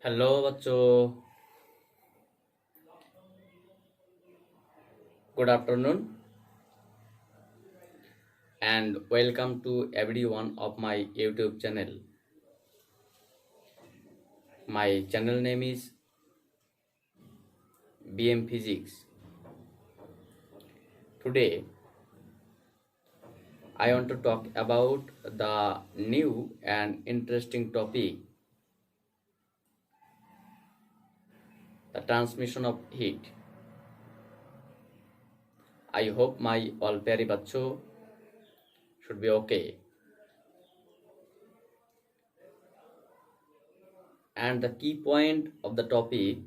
Hello बच्चों, good afternoon and welcome to every one of my YouTube channel. My channel name is BM Physics. Today I want to talk about the new and interesting topic, the transmission of heat. I hope my all pyare bachcho should be okay. And the key point of the topic,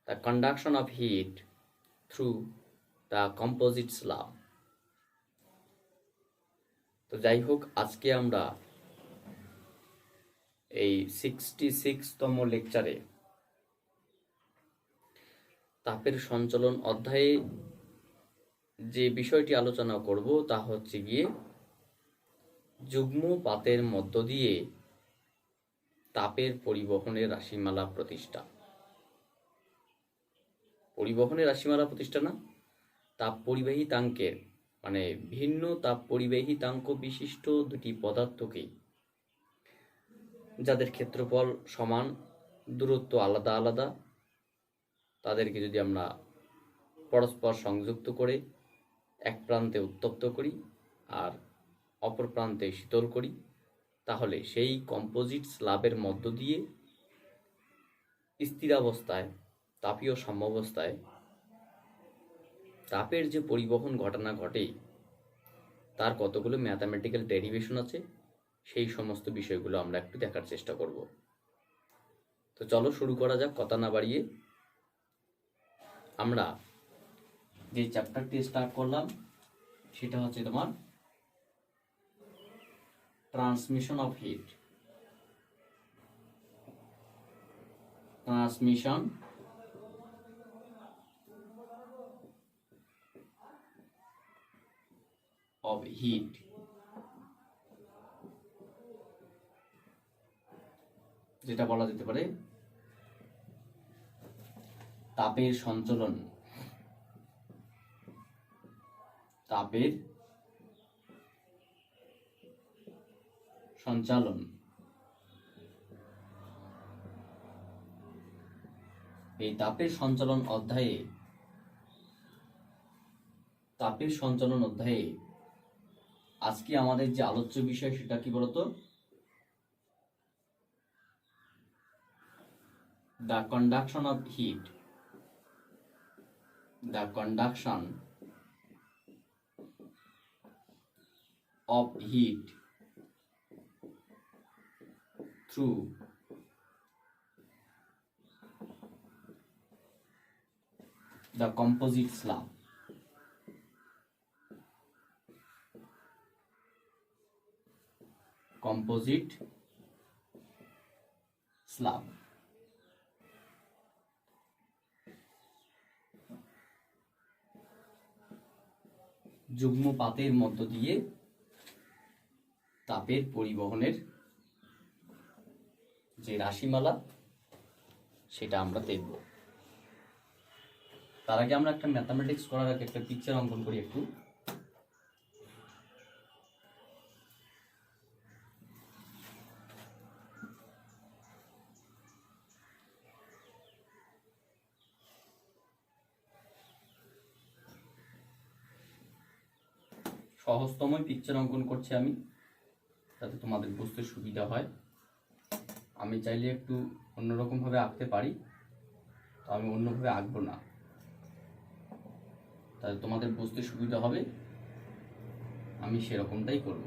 the conduction of heat through the composite slab. তো যাই হোক, আজকে আমরা এই 66তম লেকচারে তাপের সঞ্চালন অধ্যায়ে যে বিষয়টি আলোচনা করব তা হচ্ছে গিয়ে যুগ্মপাতের মধ্য দিয়ে তাপের পরিবহনের রাশিমালা প্রতিষ্ঠা। পরিবহনের রাশিমালা প্রতিষ্ঠা না, তাপ পরিবাহিতাঙ্কের মানে ভিন্ন তাপ পরিবাহিতাঙ্ক বিশিষ্ট দুটি পদার্থকে, যাদের ক্ষেত্রফল সমান, দূরত্ব আলাদা আলাদা, তাদেরকে যদি আমরা পরস্পর সংযুক্ত করে এক প্রান্তে উত্তপ্ত করি আর অপর প্রান্তে শীতল করি, তাহলে সেই কম্পোজিট স্ল্যাবের মধ্য দিয়ে স্থিরাবস্থায়, তাপীয় সাম্যাবস্থায় তাপের যে পরিবহন ঘটনা ঘটে তার কতগুলো ম্যাথামেটিক্যাল ডেরিভেশন আছে, সেই সমস্ত বিষয়গুলো আমরা একটু দেখার চেষ্টা করব। তো চলো শুরু করা যাক, কথা না বাড়িয়ে। আমরা যে চ্যাপ্টারটি স্টার্ট করলাম সেটা হচ্ছে তোমার transmission of heat. Transmission of heat. যেটা বলা যেতে পারে তাপের সঞ্চালন। তাপের সঞ্চালন। এই তাপের সঞ্চালন অধ্যায়ে আজকে আমাদের যে আলোচ্য বিষয় সেটা কি বলতো? The conduction of heat. The conduction of heat through the composite slab. Composite slab. যুগ্মপাতের মধ্য দিয়ে তাপের পরিবহনের যে রাশিমালা সেটা আমরা দেখব। তার আগে আমরা একটা ম্যাথামেটিক্স করার আগে একটা পিকচার অঙ্কন করি একটু। সহজতম পিকচার অঙ্কন করছি আমি, যাতে তোমাদের বুঝতে সুবিধা হয়। আমি চাইলে একটু অন্যরকমভাবে আঁকতে পারি, তো আমি অন্যভাবে আঁকবো না, তাহলে তোমাদের বুঝতে সুবিধা হবে, আমি সেরকমটাই করব।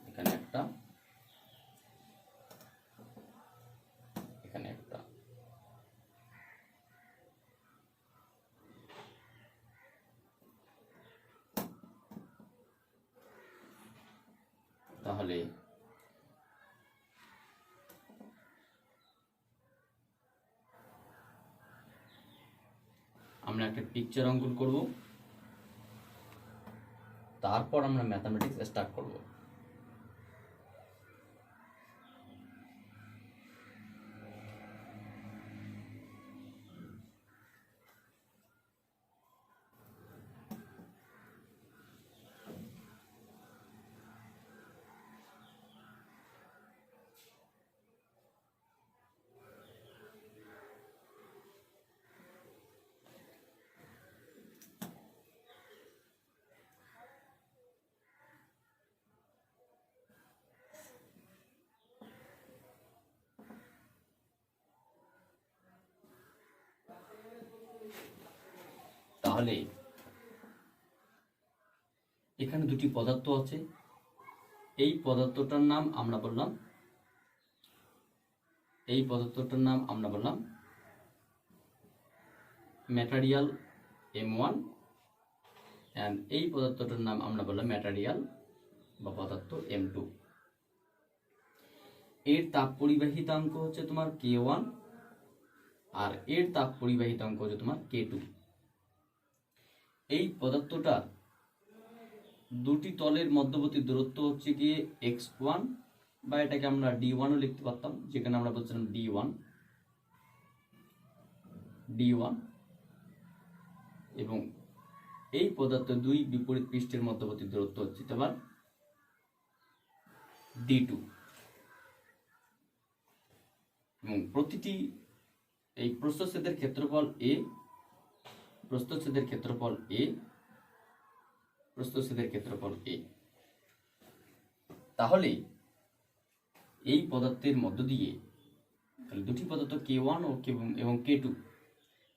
এখানে একটা, এখানে একটা। তাহলে আমরা একটা পিকচার অঙ্কন করব, তারপর আমরা ম্যাথামেটিক্স স্টার্ট করব। তাহলে এখানে দুটি পদার্থ আছে, এই পদার্থটার নাম আমরা বললাম ম্যাটেরিয়াল M1 অ্যান্ড এই পদার্থটার নাম আমরা বললাম ম্যাটেরিয়াল বা পদার্থ M2। এর তাপ পরিবাহিতাঙ্ক হচ্ছে তোমার K1 আর এর তাপ পরিবাহিতাঙ্ক হচ্ছে তোমার K2। এই পদার্থটার দুটি তলের মধ্যবর্তী দূরত্ব হচ্ছে গিয়ে x1, বা এটাকে আমরা d1 ও লিখতে পারতাম, যেখানে আমরা বলছিলাম d1 এবং এই পদার্থ দুই বিপরীত পৃষ্ঠের মধ্যবর্তী দূরত্ব হচ্ছে তোমার d2 এবং প্রতিটি এই প্রস্থচ্ছেদের ক্ষেত্রফল a, প্রস্থচ্ছেদের ক্ষেত্রফল a। তাহলে এই পদার্থের মধ্য দিয়ে দুটি পদার্থ K1 এবং K2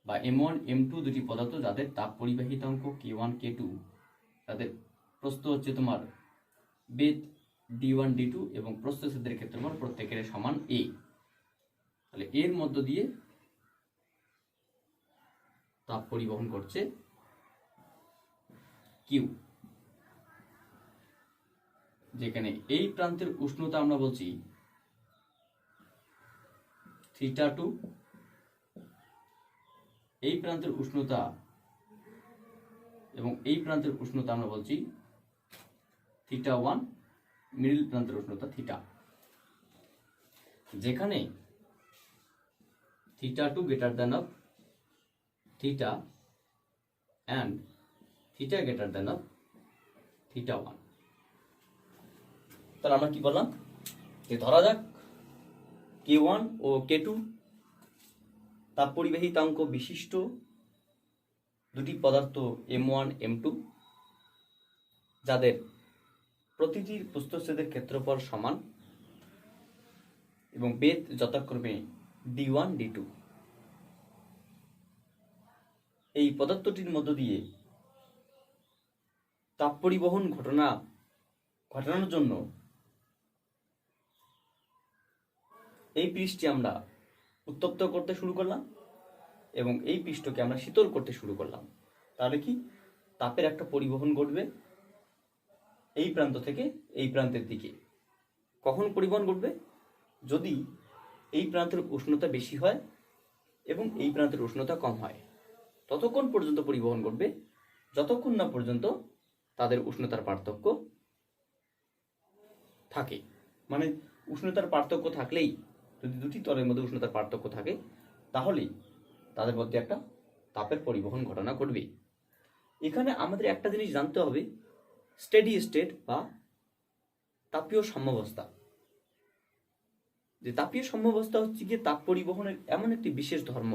বা M1 M2 দুটি পদার্থ যাদের তাপ পরিবাহিতাঙ্ক K1 K2, তাদের প্রস্থ হচ্ছে তোমার বেধ d1 d2 এবং প্রস্থচ্ছেদের ক্ষেত্রফল প্রত্যেকের সমান a। তাহলে এর মধ্য দিয়ে তাপ পরিবহন করছে Q, যেখানে এই প্রান্তের উষ্ণতা আমরা বলছি θ2, এই প্রান্তের উষ্ণতা এবং এই প্রান্তের উষ্ণতা আমরা বলছি θ1, মিডল প্রান্তের উষ্ণতা θ। যেখানে θ2 greater than of θ and θ greater than of θ1। তাহলে আমরা কি বললাম যে ধরা যাক K1 ও K2 তাপ পরিবাহিতাঙ্ক বিশিষ্ট দুটি পদার্থ M1 M2, যাদের প্রতিটির প্রস্থচ্ছেদের ক্ষেত্রফল সমান এবং বেধ যথাক্রমে d1 d2। এই পদার্থটির মধ্য দিয়ে তাপ পরিবহন ঘটানোর জন্য এই পৃষ্ঠটি আমরা উত্তপ্ত করতে শুরু করলাম এবং এই পৃষ্ঠকে আমরা শীতল করতে শুরু করলাম। তাহলে কি তাপের একটা পরিবহন ঘটবে এই প্রান্ত থেকে এই প্রান্তের দিকে। কখন পরিবহন ঘটবে? যদি এই প্রান্তের উষ্ণতা বেশি হয় এবং এই প্রান্তের উষ্ণতা কম হয়, ততক্ষণ পর্যন্ত পরিবহন ঘটবে যতক্ষণ না পর্যন্ত তাদের উষ্ণতার পার্থক্য থাকে। মানে উষ্ণতার পার্থক্য থাকলেই, যদি দুটি তলের মধ্যে উষ্ণতার পার্থক্য থাকে, তাহলেই তাদের মধ্যে একটা তাপের পরিবহন ঘটনা ঘটবে। এখানে আমাদের একটা জিনিস জানতে হবে, স্টেডি স্টেট বা তাপীয় সাম্যাবস্থা। যে তাপীয় সাম্যাবস্থা হচ্ছে গিয়ে তাপ পরিবহনের এমন একটি বিশেষ ধর্ম,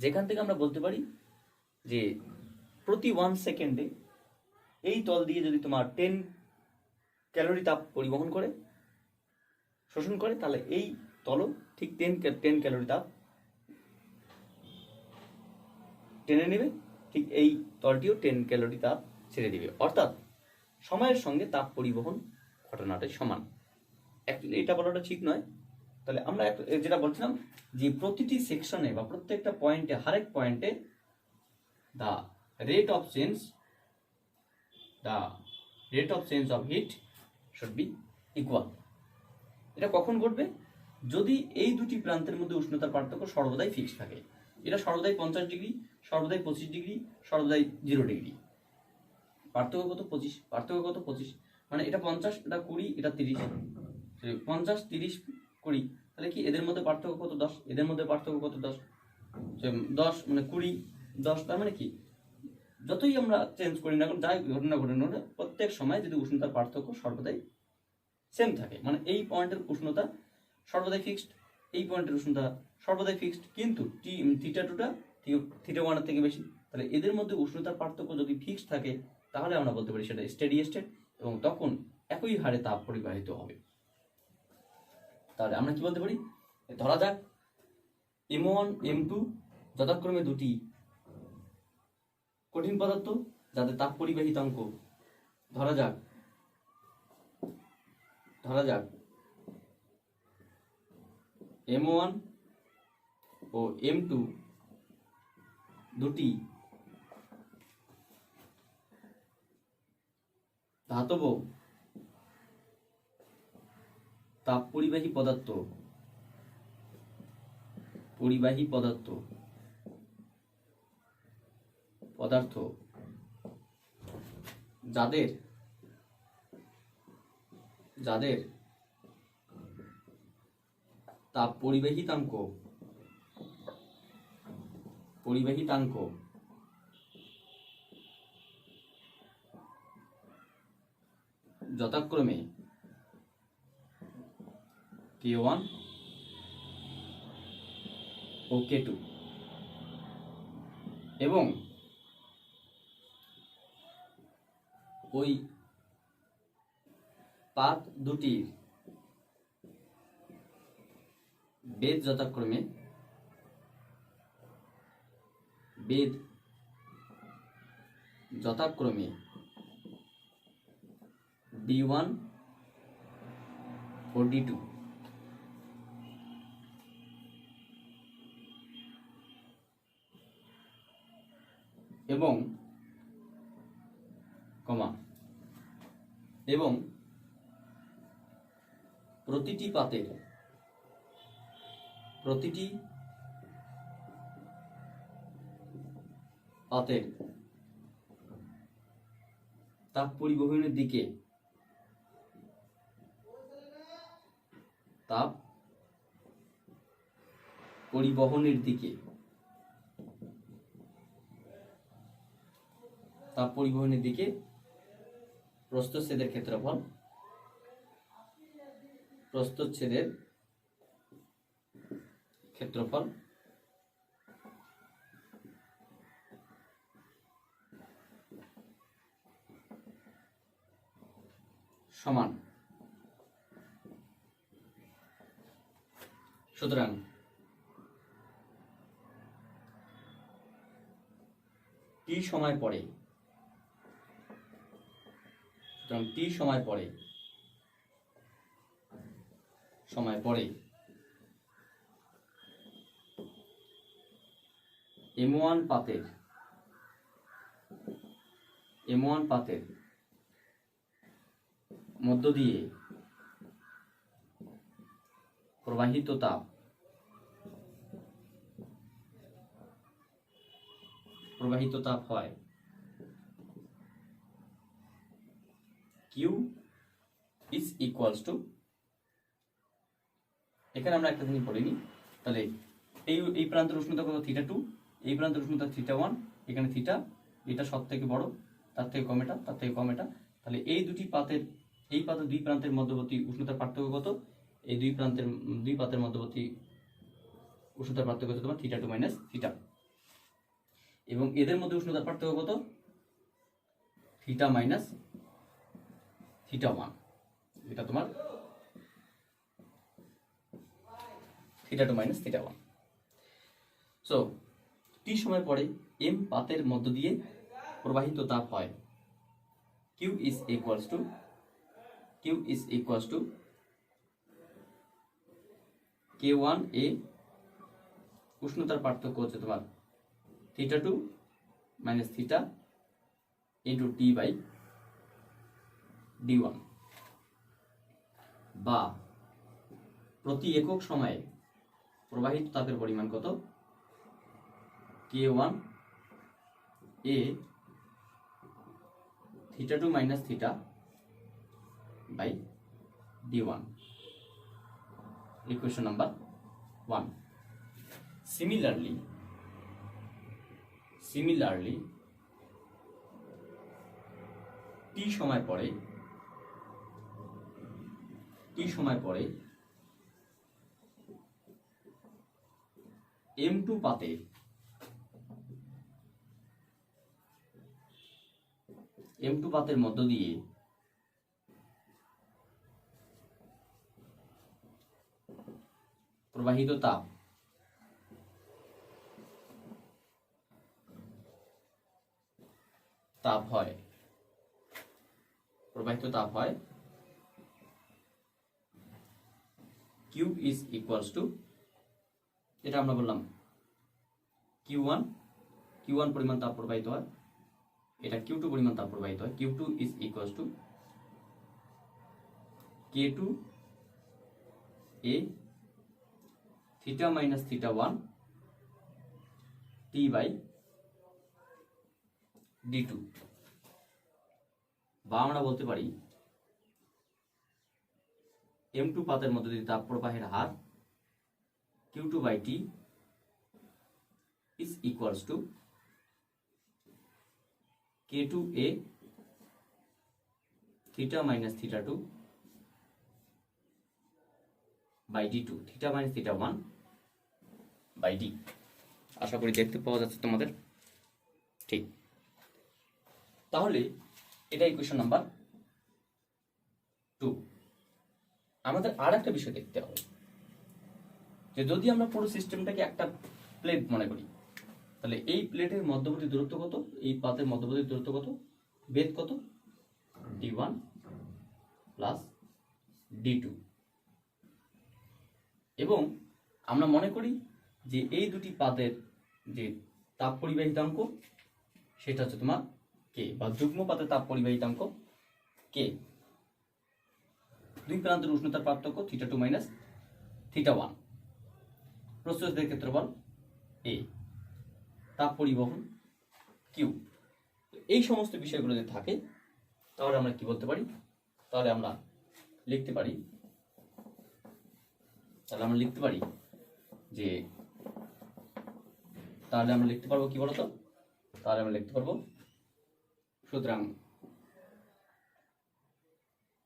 যেখান থেকে আমরা বলতে পারি যে প্রতি 1 সেকেন্ডে এই তল দিয়ে যদি তোমার 10 ক্যালোরি তাপ পরিবহন করে, শোষণ করে, তাহলে এই তলও ঠিক 10 ক্যালোরি তাপ টেনে নেবে, ঠিক এই তলটিও 10 ক্যালোরি তাপ ছেড়ে দিবে। অর্থাৎ সময়ের সঙ্গে তাপ পরিবহন ঘটনাটাই সমান। অ্যাকচুয়ালি এটা বলাটা ঠিক নয়। তাহলে আমরা যেটা বলছিলাম যে প্রতিটি সেকশনে বা প্রত্যেকটা পয়েন্টে, হরেক পয়েন্টে the rate of change of heat should be equal. এটা কখন ঘটবে? যদি এই দুটি প্রান্তের মধ্যে উষ্ণতার পার্থক্য সর্বদাই ফিক্সড থাকে। এটা সর্বদাই 50 ডিগ্রি, সর্বদাই 25 ডিগ্রি, সর্বদাই 0 ডিগ্রি। পার্থক্য কত? 25। পার্থক্য কত? 25। মানে এটা 50, এটা 20, এটা 30। 50, 30, 20, তাহলে কি এদের মধ্যে পার্থক্য কত? 10। এদের মধ্যে পার্থক্য কত? 10। 10 মানে 20, 10, তার মানে কি যতই আমরা চেঞ্জ করি না, যাই ঘটনা ঘটে না, প্রত্যেক সময় যদি উষ্ণতার পার্থক্য সর্বদাই সেম থাকে, মানে এই পয়েন্টের উষ্ণতা সর্বদাই ফিক্সড, এই পয়েন্টের উষ্ণতা সর্বদাই ফিক্সড, কিন্তু থিটা টুটা থিটা ওয়ানের থেকে বেশি, তাহলে এদের মধ্যে উষ্ণতার পার্থক্য যদি ফিক্সড থাকে তাহলে আমরা বলতে পারি সেটা স্টেডি স্টেট, এবং তখন একই হারে তাপ পরিবাহিত হবে। তাহলে আমরা কি বলতে পারি? ধরা যাক M1 M2 যথাক্রমে দুটি কঠিন পদার্থ যাদের তাপ পরিবাহিতাঙ্ক ধরা যাক M1 ও M2 দুটি ধাতব তাপ পরিবাহী পদার্থ যাদের তাপ পরিবাহিতাঙ্ক যথাক্রমে K1 ও K2 এবং ওই পাত দুটির বেদ যথাক্রমে D1 ও D2 এবং প্রতিটি পাতের তাপ পরিবহনের দিকে প্রস্থচ্ছেদের ক্ষেত্রফল সমান। সুতরাং টি সময় পরে M1 পাতের মধ্য দিয়ে প্রবাহিত তাপ হয় Q is equals to, এখানে আমরা একটা জিনিস পড়িনি, তাহলে এই প্রান্তের উষ্ণতা কত? θ2, এই প্রান্তের উষ্ণতা θ1, এখানে থিটা, এটা সব থেকে বড়, তার থেকে কম এটা, তার থেকে কম এটা, তাহলে এই পাতের দুই প্রান্তের মধ্যবর্তী উষ্ণতার পার্থক্য কত? এই দুই পাতের মধ্যবর্তী উষ্ণতার পার্থক্য কত? তোমার θ2 মাইনাস θ, এবং এদের মধ্যে উষ্ণতার পার্থক্য কত? θ মাইনাস θ1, এটা তোমার θ2 মাইনাস θ1। সো টি সময় পরে M পাতের মধ্য দিয়ে প্রবাহিত তাপ হয় Q is equals to K1A, উষ্ণতার পার্থক্য হচ্ছে তোমার θ2 minus θ into T by D1। বা প্রতি একক সময়ে প্রবাহিত তাপের পরিমাণ কত, K1 A θ2 - θ by d1, equation number 1. Similarly t সময় পরে M2 পাতের মধ্য দিয়ে প্রবাহিত তাপ হয় Q is equals to, এটা আমরা বললাম Q1 পরিমাণ তাপ প্রবাহিত হয়, এটা Q2 পরিমাণ তাপ প্রবাহিত হয়। Q2 is equals to K2 A θ - θ1 T by d2, বা আমরা বলতে পারি M2 পাতের মধ্য দিয়ে তাপ প্রবাহের হার Q2 by T is equals to K2A θ - θ2 by d2, θ - θ1 by d। আশা করি দেখতে পাওয়া যাচ্ছে তোমাদের, ঠিক। তাহলে এটা ইকুয়েশন নাম্বার 2। আমাদের আর একটা বিষয় দেখতে হবে, যে যদি আমরা পুরো সিস্টেমটাকে একটা প্লেট মনে করি, তাহলে এই প্লেটের মধ্যবর্তী দূরত্ব কত, এই পাতের মধ্যবর্তী দূরত্ব কত, বেধ কত, d1 প্লাস d2, এবং আমরা মনে করি যে এই দুটি পাতের যে তাপ পরিবাহিতাঙ্ক সেটা হচ্ছে তোমার কে, বা যুগ্ম পাতের তাপ পরিবাহিতাঙ্ক কে। দুই প্রান্তের উষ্ণতার পার্থক্য θ2 - θ1, প্রস্থচ্ছেদের ক্ষেত্রফল A, তাপ পরিবহন Q। এই সমস্ত বিষয়গুলো যদি থাকে তাহলে আমরা কি বলতে পারি, তাহলে আমরা লিখতে পারি যে, তাহলে আমরা লিখতে পারবো কি বলতো, তাহলে আমরা লিখতে পারবো সুতরাং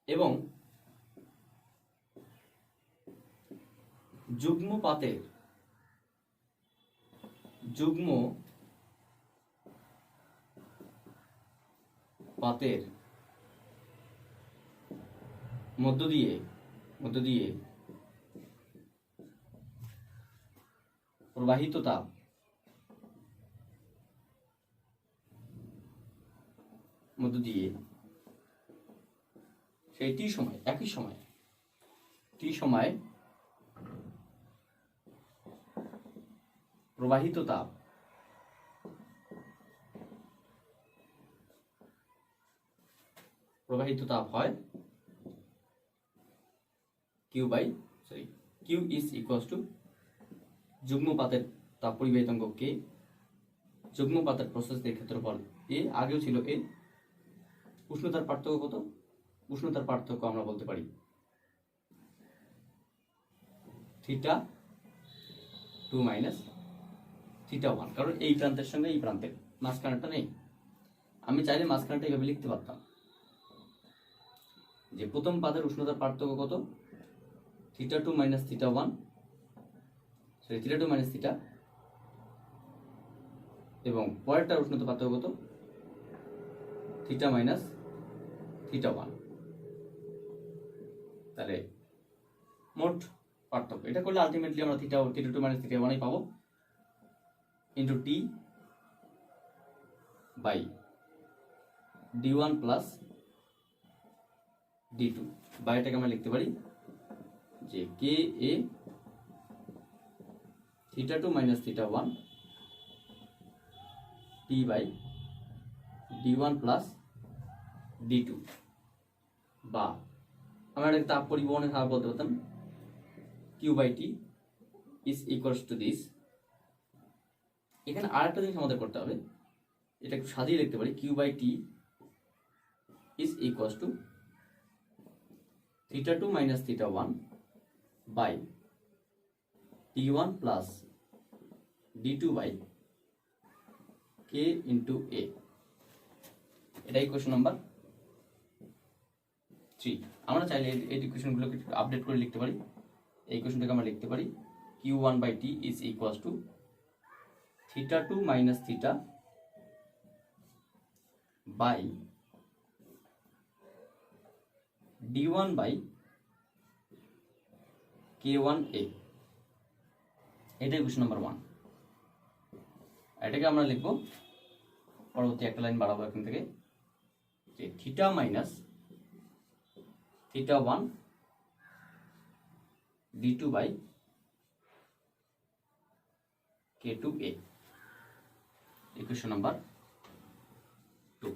এবং যুগ্ম পাতের মধ্য দিয়ে প্রবাহিত তাপ সেই একই সময় প্রবাহিত তাপ হয় Q is equals to যুগ্ম পাতের তাপ পরিবাহিতাঙ্ক K, যুগ্ম পাতের প্রস্থচ্ছেদের ক্ষেত্রফল A, আগেও ছিল A, উষ্ণতার পার্থক্য কত, উষ্ণতার পার্থক্য আমরা বলতে পারি θ2 - θ1, কারণ এই প্রান্তের সঙ্গে এই প্রান্তের মাঝখানেটা নেই। আমি চাইলে মাঝখানেটা এইভাবে লিখতে পারতাম যে প্রথম পাতের উষ্ণতার পার্থক্য কত, θ2 - θ1, θ2 - θ, এবং পরেরটার উষ্ণতা পার্থক্য কত, θ - θ1। তাহলে মোট পার্থক্য এটা করলে আলটিমেটলি আমরা θ2 - θ1 পাবো into T by d1 plus d2, বা এটাকে আমরা লিখতে পারি যে KA θ2 - θ1 T by d1 plus d2, বা আমরা এটাকে তাপ পরিবহনের হার বলতে পারতাম Q/T is equals to this. এখানে আরেকটা জিনিস আমাদের করতে হবে, এটা একটু সাজিয়ে লিখতে পারি, Q/T is equals to θ2 minus θ1 by T1 plus D2 by K into A। এটা ইকুয়েশন নাম্বার 3। আমরা চাইলে এই ইকুয়েশনগুলোকে আপডেট করে লিখতে পারি। এই ইকুয়েশনটাকে আমরা লিখতে পারি Q1/T is equals to θ2 minus θ by D1 by K1A। এটা ইকুয়েশন নাম্বার 1। এটাকে আমরা লিখবো, পরবর্তী একটা লাইন বাড়াবো এখান থেকে, যে theta minus θ1 D2 by K2A, equation number 2।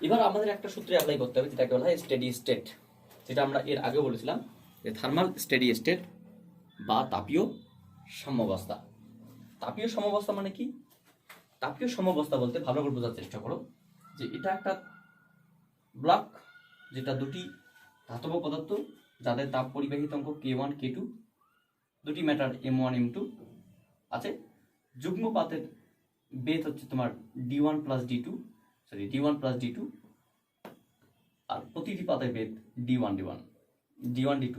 এবার আমাদের একটা সূত্রে অ্যাপ্লাই করতে হবে, যেটাকে বলা হয় স্টেডি স্টেট, যেটা আমরা এর আগে বলেছিলাম যে থার্মাল স্টেডি স্টেট বা তাপীয় সাম্যাবস্থা। তাপীয় সাম্যাবস্থা মানে কি? তাপীয় সাম্যাবস্থা বলতে ভালো করে বোঝার চেষ্টা করো যে এটা একটা ব্লক, যেটা দুটি ধাতব পদার্থ যাদের তাপ পরিবাহিতাঙ্ক K1 K2, দুটি ম্যাটার M1 M2 আছে। যুগ্ম পাতের বেধ হচ্ছে তোমার D1 plus D2, D1 plus D2, আর প্রতিটি পাতের বেধ D1 D2।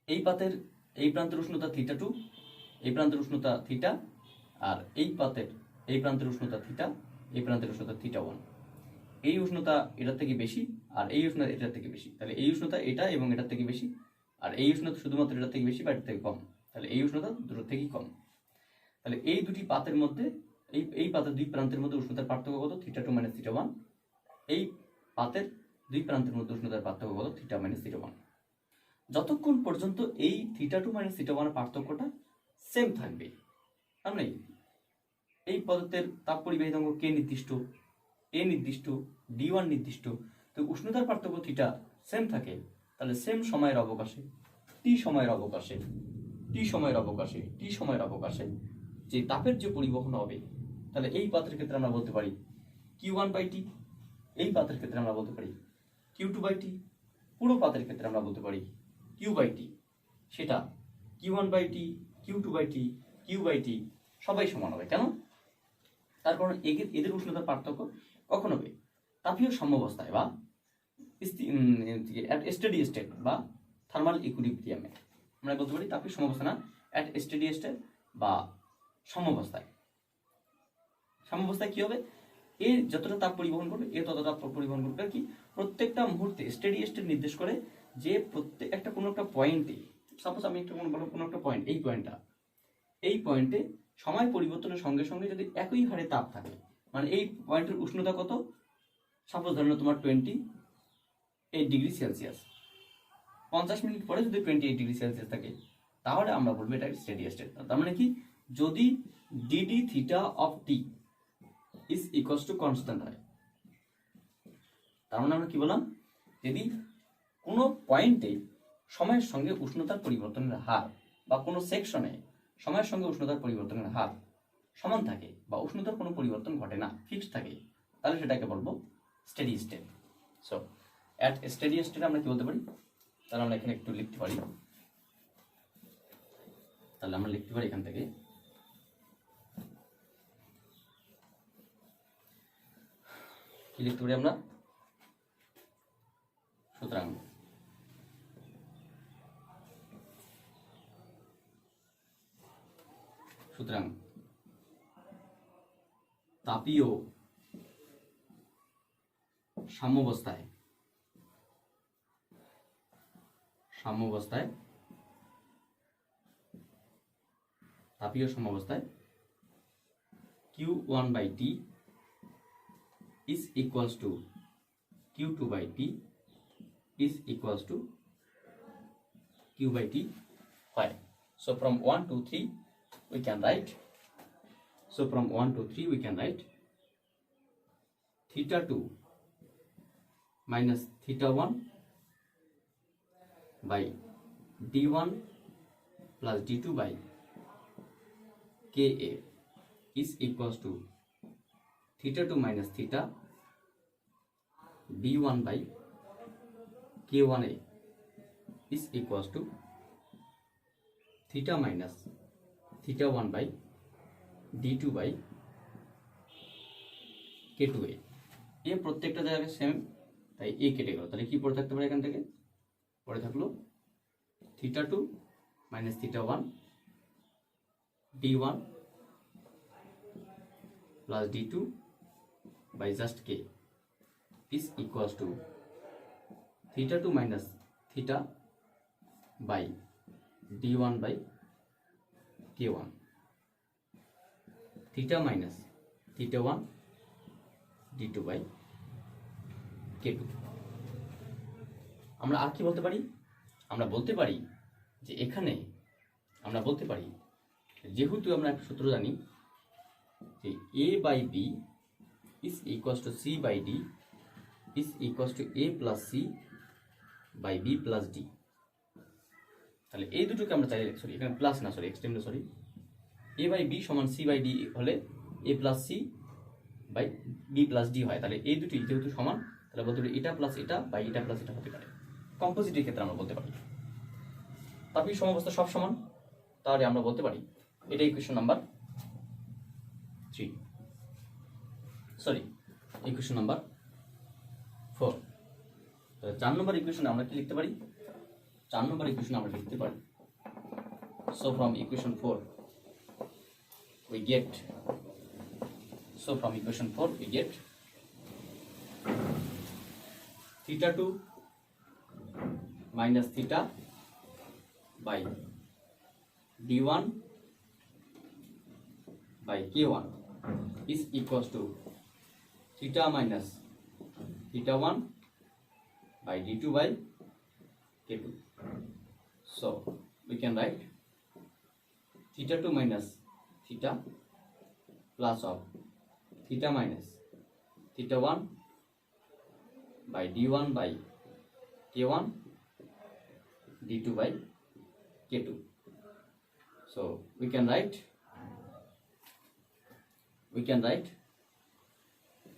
এই পাতের এই প্রান্তের উষ্ণতা θ2, এই প্রান্তের উষ্ণতা θ, আর এই পাতের এই প্রান্তের উষ্ণতা θ, এই প্রান্তের উষ্ণতা θ1। এই উষ্ণতা এটার থেকে বেশি আর এই উষ্ণতা এটার থেকে বেশি, তাহলে এই উষ্ণতা এটা এবং এটার থেকে বেশি, আর এই উষ্ণতা শুধুমাত্র এটার থেকে বেশি বা এটার থেকে কম, তাহলে এই উষ্ণতা দুটোর থেকেই কম। তাহলে এই দুটি পাতের মধ্যে এই পাতের দুই প্রান্তের মধ্যে উষ্ণতার পার্থক্য কত? θ2 মাইনাস θ1। এই পাতের দুই প্রান্তের মধ্যে উষ্ণতার পার্থক্য কত? θ মাইনাস θ1। যতক্ষণ পর্যন্ত এই θ2 মাইনাস θ1 পার্থক্যটা সেম থাকবে, মানে এই পদার্থের তাপ পরিবাহিতাঙ্ক K নির্দিষ্ট, A নির্দিষ্ট, D1 নির্দিষ্ট, তো উষ্ণতার পার্থক্য θ সেম থাকে, তাহলে সেম সময়ের অবকাশে T সময়ের অবকাশে যে তাপের যে পরিবহন হবে, তাহলে এই পাতের ক্ষেত্রে আমরা বলতে পারি Q1/T, এই পাতের ক্ষেত্রে আমরা বলতে পারি Q2/T, পুরো পাতের ক্ষেত্রে আমরা বলতে পারি Q/T। সেটা Q1/T, Q2/T, Q/T সবাই সমান হবে। কেন? তার কারণ এদের উষ্ণতার পার্থক্য কখন হবে? তাপীয় সাম্যাবস্থায় বা স্টেডি স্টেট বা থার্মাল ইকুইলিব্রিয়ামে। আমরা বলতে পারি তাপীয় সাম্যাবস্থা না, অ্যাট স্টেডি স্টেট বা সাম্যাবস্থায়। সাম্যাবস্থায় কি হবে? এ যতটা তাপ পরিবহন করবে এ ততটা তাপ পরিবহন করবে। কি প্রত্যেকটা মুহূর্তে স্টেডি স্টেট নির্দেশ করে যে প্রত্যেক একটা কোনো একটা পয়েন্টে, সাপোজ আমি একটা কোনো একটা পয়েন্ট, এই পয়েন্টে সময় পরিবর্তনের সঙ্গে সঙ্গে যদি একই হারে তাপ থাকে, মানে এই পয়েন্টের উষ্ণতা কত, সাপোজ ধরো তোমার 28 ডিগ্রি সেলসিয়াস, 50 মিনিট পরে যদি 28 ডিগ্রি সেলসিয়াস থাকে, তাহলে আমরা বলবো এটা স্টেডি স্টেট। তার মানে কি, যদি dd theta of t is equals to constant হয়, তার মানে আমরা কি বললাম, যদি কোনো পয়েন্টে সময়ের সঙ্গে উষ্ণতার পরিবর্তনের হার বা কোনো সেকশনে সময়ের সঙ্গে উষ্ণতার পরিবর্তনের হার সমান থাকে বা উষ্ণতার কোনো পরিবর্তন ঘটে না, ফিক্সড থাকে, তাহলে সেটাকে বলবো steady state. So at steady state আমরা কি বলতে পারি? তাহলে আমরা এখানে একটু লিখতে পারি, এখান থেকে কি লিখতে পারি আমরা? সুতরাং তাপীয় সাম্যাবস্থায় Q1/T is equals to Q2/T is equals to Q/T হয়। So from 1 to 3 we can write θ2 minus theta one by D one plus D two by K A is equals to theta two minus theta D one by K one A is equals to theta minus theta one by D two by K two A প্রত্যেকটা জায়গায় same, তাই এ কেটে গেল। তাহলে কি পড়ে থাকতে পারে এখান থেকে? পড়ে থাকলো theta two minus theta one D one plus D two by just K is equals to theta two minus theta by D one by K one, theta minus theta one D two by K two. আমরা আর কি বলতে পারি? আমরা বলতে পারি যে এখানে আমরা বলতে পারি, যেহেতু আমরা একটা সূত্র জানি যে A by B is equals to C by D is equals to A plus C by B plus D. তাহলে এই দুটোকে আমরা চাইলে, সরি এখানে প্লাস না, sorry extremely sorry, A by B সমান সি বাই ডি হলে A plus C by B plus D হয়। তাহলে এই দুটি যেহেতু সমান, তাহলে বলতে পারি এটা প্লাস এটা বাই এটা প্লাস এটা হতে পারে। কম্পোজিটের ক্ষেত্রে আমরা বলতে পারি তারপরে সমবস্থা সব সমান, তাহলে আমরা বলতে পারি এটা equation number 3, sorry equation number 4। তাহলে 4 নম্বর ইকুয়েশনে আমরা কি লিখতে পারি? 4 নম্বর ইকুয়েশন আমরা লিখতে পারি, so from equation 4 we get, so from equation 4 we get theta 2 minus theta by d1 by k1 is equals to theta minus theta 1 by d2 by k2. So we can write theta 2 minus theta plus of theta minus theta 1 by d1 by k1 d2 by k2. So we can write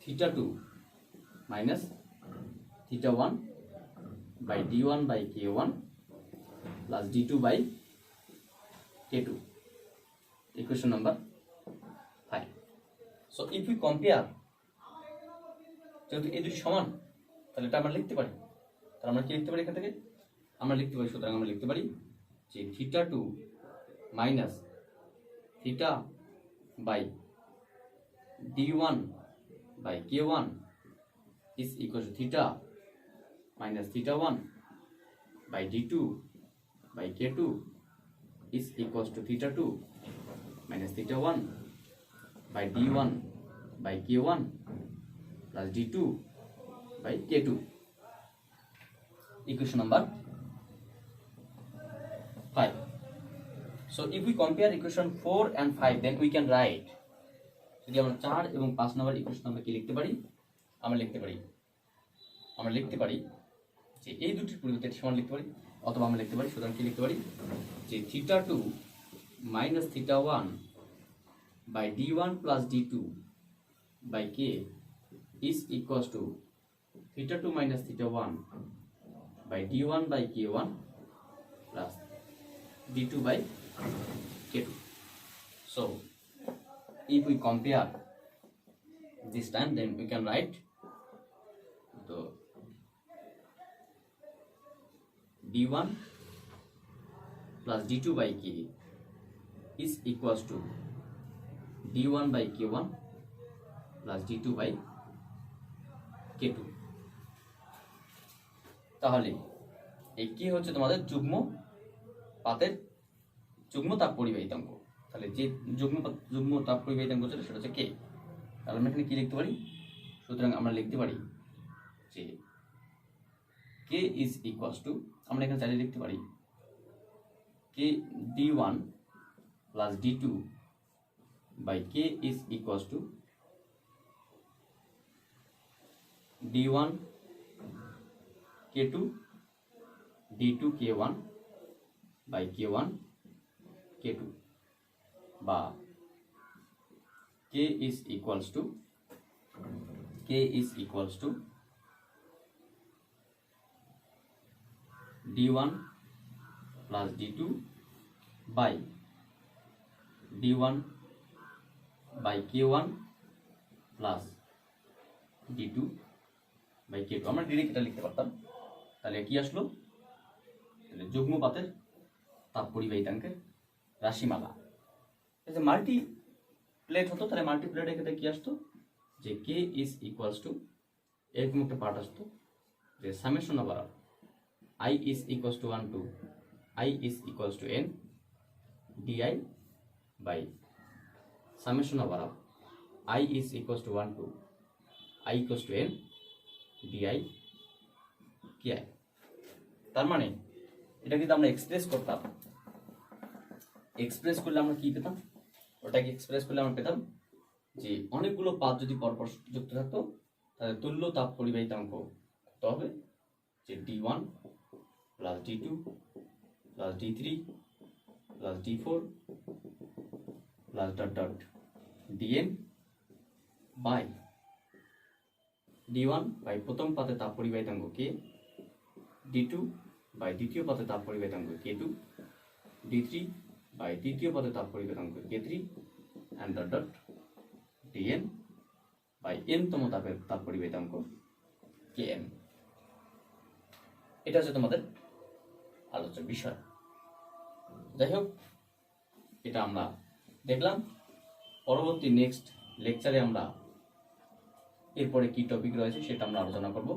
theta 2 minus theta 1 by d1 by k1 plus d2 by k2, equation number 5. So if we compare, যেহেতু এই দুটি সমান তাহলে এটা আমরা লিখতে পারি। তাহলে আমরা কি লিখতে পারি এখান থেকে? আমরা লিখতে পারি, সুতরাং আমরা লিখতে পারি যে theta 2 minus theta by d1 by k1 is equal to theta minus theta 1 by d2 by k2 is equals to theta 2 minus theta 1 by d1 by k1 plus d2 by k2, equation number 5. So if we compare equation 4 and 5, then we can write, যদি আমরা 4 এবং 5 নম্বর equation আমরা কি লিখতে পারি? আমরা লিখতে পারি যে এই দুটির পরিবর্তে সমান লিখতে পারি, অথবা আমরা লিখতে পারি, সুতরাং কি লিখতে পারি যে theta 2 minus theta 1 by d1 plus d2 by k is equals to theta 2 minus theta 1 by d1 by k1 plus d2 by k2. So if we compare this time, then we can write the d1 plus d2 by k is equals to d1 by k1 plus d2 by k2. তাহলে এই কি হচ্ছে তোমাদের যুগ্ম তাপ পরিবাহিতাঙ্ক। তাহলে যে যুগ্ম তাপ পরিবাহিতাঙ্ক হচ্ছে সেটা হচ্ছে কে। তাহলে আমরা এখানে কি লিখতে পারি? সুতরাং আমরা লিখতে পারি যে কে ইজ ইকুয়ালস টু, আমরা এখানে চাইলে লিখতে পারি কে d1 plus d2 by k is equals to d1 k2 d2 k1 by k1 k2 বা k is equals to d1 plus d2 by d1 by k1 plus d2 by k2 আমরা direct এটা লিখতে পারতাম। তাহলে কি আসলো? তাহলে যুগ্মপাতের তাপ পরিবাহিতাঙ্কের রাশিমালা। এই যে মাল্টি প্লেট হতো, তাহলে মাল্টি প্লেটের ক্ষেত্রে কি আসতো? যে কে ইজ ইকুয়ালস টু এরকম একটা পার্ট আসতো যে summation of I is equals to 1 to I is equals to N DI by summation of I is equals to 1 to I equals to N DI KI. তার মানে এটা যদি আমরা express করতাম, এক্সপ্রেস করলে আমরা কি পেতাম? ওটাকে এক্সপ্রেস করলে আমরা পেতাম যে অনেকগুলো পাত যদি পরপর যুক্ত থাকতো তাহলে তুল্য তাপ পরিবাহিতাঙ্ক কত হবে? যে d1 plus d2 plus d3 plus d4 plus dot dot dn by d1 by প্রথম পাতে তাপ পরিবাহিতাঙ্ক k, d2 বাই দ্বিতীয় পাতে তাপ পরিবাহিতাঙ্ক k2, d3 বাই তৃতীয় পাতে তাপ পরিবাহিতাঙ্ক k3 and dot dot dn by n তম তাপের তাপ পরিবাহিতাঙ্ক kn। এটা হচ্ছে তোমাদের আলোচ্য বিষয়। যাই হোক, এটা আমরা দেখলাম। পরবর্তী নেক্সট লেকচারে আমরা এরপরে কি টপিক রয়েছে সেটা আমরা আলোচনা করব।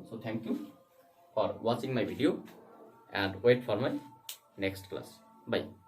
So thank you for watching my video and wait for my next class. Bye.